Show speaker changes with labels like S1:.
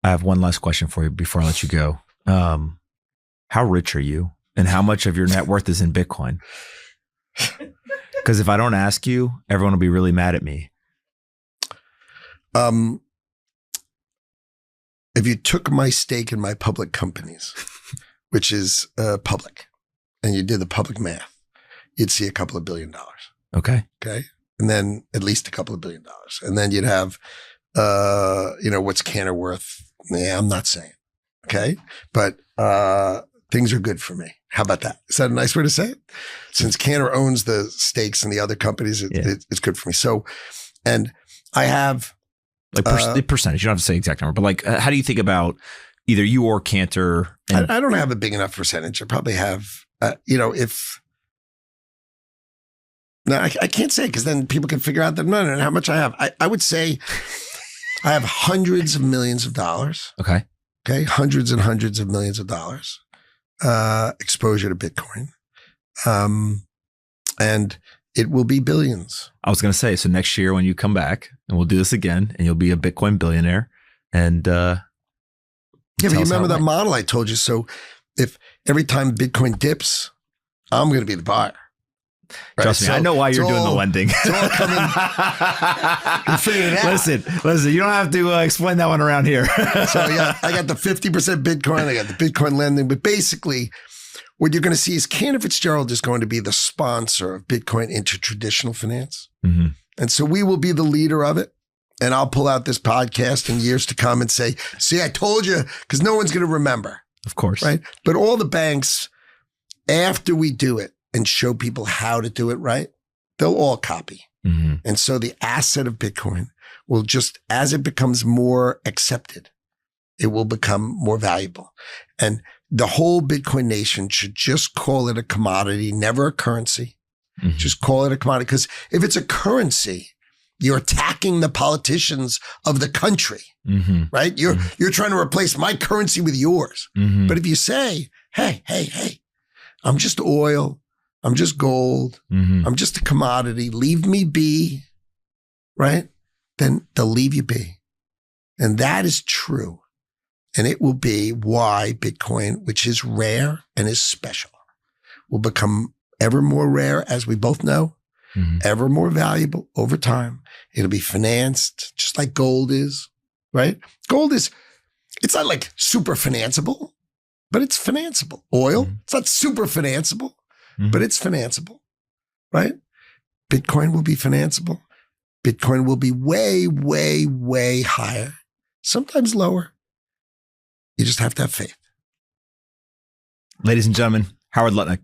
S1: I have one last question for you before I let you go. How rich are you? And how much of your net worth is in Bitcoin? Because if I don't ask you, everyone will be really mad at me.
S2: If you took my stake in my public companies, which is public, and you did the public math, you'd see a couple of $1 billion.
S1: Okay.
S2: Okay. And then at least a couple of $1 billion. And then you'd have, what's Cantor worth? Yeah, I'm not saying. Okay. But things are good for me. How about that? Is that a nice way to say it? Since Cantor owns the stakes in the other companies, it's good for me. So, and I have
S1: like the percentage. You don't have to say exact number, but like, how do you think about either you or Cantor?
S2: I don't have a big enough percentage. I probably have, no, I can't say because then people can figure out that no, how much I have. I would say I have hundreds of millions of dollars.
S1: Okay.
S2: Okay. Hundreds and hundreds of millions of dollars exposure to Bitcoin. And it will be billions.
S1: I was going to say, so next year when you come back and we'll do this again and you'll be a Bitcoin billionaire and
S2: yeah, but you remember that model I told you. So if every time Bitcoin dips, I'm going to be the buyer. Right?
S1: Trust me, I know why you're doing the lending.
S2: It's all coming. You're figuring it out.
S1: Listen, you don't have to explain that one around here.
S2: So I got the 50% Bitcoin. I got the Bitcoin lending. But basically, what you're going to see is Cantor Fitzgerald is going to be the sponsor of Bitcoin into traditional finance. Mm-hmm. And so we will be the leader of it. And I'll pull out this podcast in years to come and say, see, I told you, because no one's going to remember.
S1: Of course.
S2: Right? But all the banks, after we do it, and show people how to do it right, they'll all copy. Mm-hmm. And so the asset of Bitcoin will just, as it becomes more accepted, it will become more valuable. And the whole Bitcoin nation should just call it a commodity, never a currency. Mm-hmm. Just call it a commodity. Because if it's a currency, you're attacking the politicians of the country, mm-hmm. right? You're trying to replace my currency with yours. Mm-hmm. But if you say, hey, I'm just oil, I'm just gold. Mm-hmm. I'm just a commodity. Leave me be, right? Then they'll leave you be. And that is true. And it will be why Bitcoin, which is rare and is special, will become ever more rare, as we both know, mm-hmm. ever more valuable over time. It'll be financed just like gold is, right? Gold is, it's not like super financeable, but it's financeable. Oil, mm-hmm. it's not super financeable. Mm-hmm. But it's financeable, right? Bitcoin will be financeable. Bitcoin will be way, way, way higher, sometimes lower. You just have to have faith.
S1: Ladies and gentlemen, Howard Lutnick.